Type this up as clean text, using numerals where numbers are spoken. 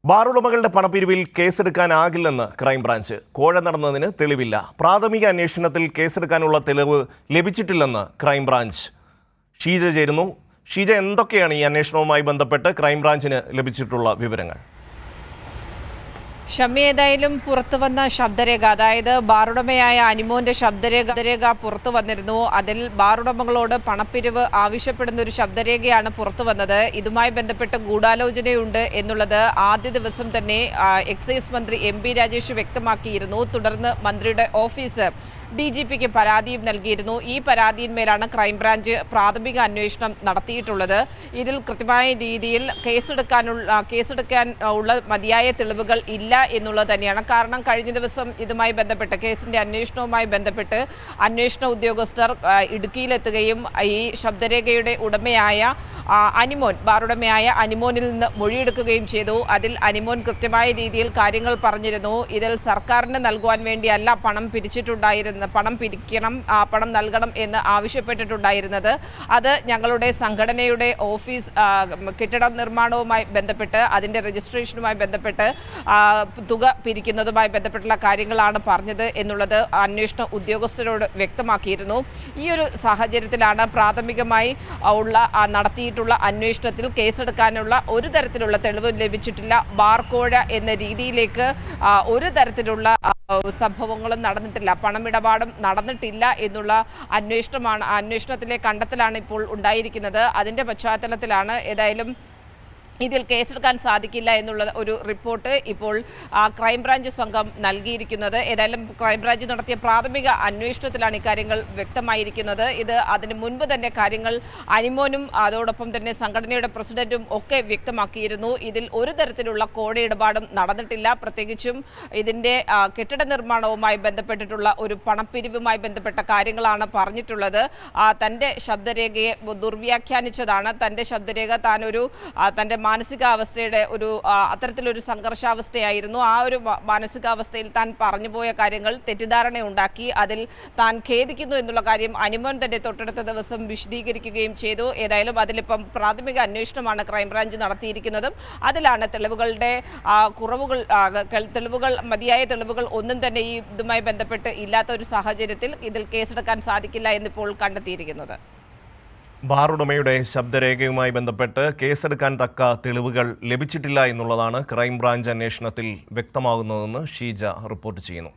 ബാറുടമകളുടെ പണപ്പിരിവിൽ കേസെടുക്കാനാകില്ലെന്ന് crime branch. കോഴ നടന്നതിന് തെളിവില്ല. പ്രാഥമിക അന്വേഷണത്തിൽ കേസെടുക്കാനുള്ള തെളിവ് ലഭിച്ചിട്ടില്ലെന്ന് ക്രൈംബ്രാഞ്ച്. ഷീജ ചേരുന്നു. ഷീജ, എന്തൊക്കെയാണ് ഈ അന്വേഷണവുമായി ബന്ധപ്പെട്ട് ക്രൈംബ്രാഞ്ചിന് ലഭിച്ചിട്ടുള്ള വിവരങ്ങൾ? ഷമ്മി, ഏതായാലും പുറത്തു വന്ന ശബ്ദരേഖ, അതായത് ബാറുടമയായ അനിമോന്റെ ശബ്ദരേഖ പുറത്തു വന്നിരുന്നു. അതിൽ ബാറുടമകളോട് പണപ്പിരിവ് ആവശ്യപ്പെടുന്ന ഒരു ശബ്ദരേഖയാണ് പുറത്തു വന്നത്. ഇതുമായി ബന്ധപ്പെട്ട് ഗൂഢാലോചനയുണ്ട് എന്നുള്ളത് ആദ്യ ദിവസം തന്നെ എക്സൈസ് മന്ത്രി MP രാജേഷ് വ്യക്തമാക്കിയിരുന്നു. തുടർന്ന് മന്ത്രിയുടെ ഓഫീസ് DGPക്ക് പരാതിയും നൽകിയിരുന്നു. ഈ പരാതിയിന്മേലാണ് ക്രൈംബ്രാഞ്ച് പ്രാഥമിക അന്വേഷണം നടത്തിയിട്ടുള്ളത്. ഇതിൽ കൃത്യമായ രീതിയിൽ കേസെടുക്കാൻ ഉള്ള മതിയായ തെളിവുകൾ ഇല്ല എന്നുള്ളത് തന്നെയാണ്. കാരണം കഴിഞ്ഞ ദിവസം ഇതുമായി ബന്ധപ്പെട്ട് കേസിൻ്റെ അന്വേഷണവുമായി ബന്ധപ്പെട്ട് അന്വേഷണ ഉദ്യോഗസ്ഥർ ഇടുക്കിയിലെത്തുകയും ഈ ശബ്ദരേഖയുടെ ഉടമയായ ബാറുടമയായ അനിമോനിൽ നിന്ന് മൊഴിയെടുക്കുകയും ചെയ്തു. അതിൽ അനിമോൻ കൃത്യമായ രീതിയിൽ കാര്യങ്ങൾ പറഞ്ഞിരുന്നു. ഇതിൽ സർക്കാരിന് നൽകുവാൻ വേണ്ടിയല്ല പണം പണം നൽകണം എന്ന് ആവശ്യപ്പെട്ടിട്ടുണ്ടായിരുന്നത്. അത് ഞങ്ങളുടെ സംഘടനയുടെ ഓഫീസ് കെട്ടിട നിർമ്മാണവുമായി ബന്ധപ്പെട്ട് അതിൻ്റെ രജിസ്ട്രേഷനുമായി ബന്ധപ്പെട്ട് തുക പിരിക്കുന്നതുമായി ബന്ധപ്പെട്ടുള്ള കാര്യങ്ങളാണ് പറഞ്ഞത് എന്നുള്ളത് അന്വേഷണ ഉദ്യോഗസ്ഥരോട് വ്യക്തമാക്കിയിരുന്നു. ഈ ഒരു സാഹചര്യത്തിലാണ് പ്രാഥമികമായി നടത്തിയിട്ടുള്ള അന്വേഷണത്തിൽ കേസെടുക്കാനുള്ള ഒരു തരത്തിലുള്ള തെളിവ് ലഭിച്ചിട്ടില്ല. ബാർകോഴ എന്ന രീതിയിലേക്ക് ഒരു തരത്തിലുള്ള സംഭവങ്ങളും നടന്നിട്ടില്ല, പണമിടപാടും നടന്നിട്ടില്ല എന്നുള്ള അന്വേഷണത്തിലെ കണ്ടെത്തലാണ് ഇപ്പോൾ ഉണ്ടായിരിക്കുന്നത്. അതിൻ്റെ പശ്ചാത്തലത്തിലാണ് ഏതായാലും ഇതിൽ കേസെടുക്കാൻ സാധിക്കില്ല എന്നുള്ള ഒരു റിപ്പോർട്ട് ഇപ്പോൾ ക്രൈംബ്രാഞ്ച് സംഘം നൽകിയിരിക്കുന്നത്. ഏതായാലും ക്രൈംബ്രാഞ്ച് നടത്തിയ പ്രാഥമിക അന്വേഷണത്തിലാണ് ഇക്കാര്യങ്ങൾ വ്യക്തമായിരിക്കുന്നത്. ഇത് അതിന് മുൻപ് തന്നെ കാര്യങ്ങൾ അനിമോനും അതോടൊപ്പം തന്നെ സംഘടനയുടെ പ്രസിഡന്റും ഒക്കെ വ്യക്തമാക്കിയിരുന്നു. ഇതിൽ ഒരു തരത്തിലുള്ള കോഴയിടപാടും നടന്നിട്ടില്ല. പ്രത്യേകിച്ചും ഇതിൻ്റെ കെട്ടിട നിർമ്മാണവുമായി ബന്ധപ്പെട്ടിട്ടുള്ള ഒരു പണപ്പിരിവുമായി ബന്ധപ്പെട്ട കാര്യങ്ങളാണ് പറഞ്ഞിട്ടുള്ളത്. തൻ്റെ ശബ്ദരേഖയെ ദുർവ്യാഖ്യാനിച്ചതാണ്. തൻ്റെ ശബ്ദരേഖ തൻ്റെ മാനസികാവസ്ഥയുടെ അത്തരത്തിലൊരു സംഘർഷാവസ്ഥയായിരുന്നു. ആ ഒരു മാനസികാവസ്ഥയിൽ താൻ പറഞ്ഞുപോയ കാര്യങ്ങൾ തെറ്റിദ്ധാരണയുണ്ടാക്കി. അതിൽ താൻ ഖേദിക്കുന്നു എന്നുള്ള കാര്യം അനിമോൻ തന്നെ തൊട്ടടുത്ത ദിവസം വിശദീകരിക്കുകയും ചെയ്തു. ഏതായാലും അതിലിപ്പം പ്രാഥമിക അന്വേഷണമാണ് ക്രൈംബ്രാഞ്ച് നടത്തിയിരിക്കുന്നതും അതിലാണ് മതിയായ തെളിവുകൾ ഒന്നും തന്നെ ഇതുമായി ബന്ധപ്പെട്ട് ഇല്ലാത്ത ഒരു സാഹചര്യത്തിൽ ഇതിൽ കേസെടുക്കാൻ സാധിക്കില്ല എന്നിപ്പോൾ കണ്ടെത്തിയിരിക്കുന്നത്. ബാറുടമയുടെ ശബ്ദരേഖയുമായി ബന്ധപ്പെട്ട് കേസെടുക്കാൻ തക്ക തെളിവുകൾ ലഭിച്ചിട്ടില്ല എന്നുള്ളതാണ് ക്രൈംബ്രാഞ്ച് അന്വേഷണത്തിൽ വ്യക്തമാകുന്നതെന്ന് ഷീജ റിപ്പോർട്ട് ചെയ്യുന്നു.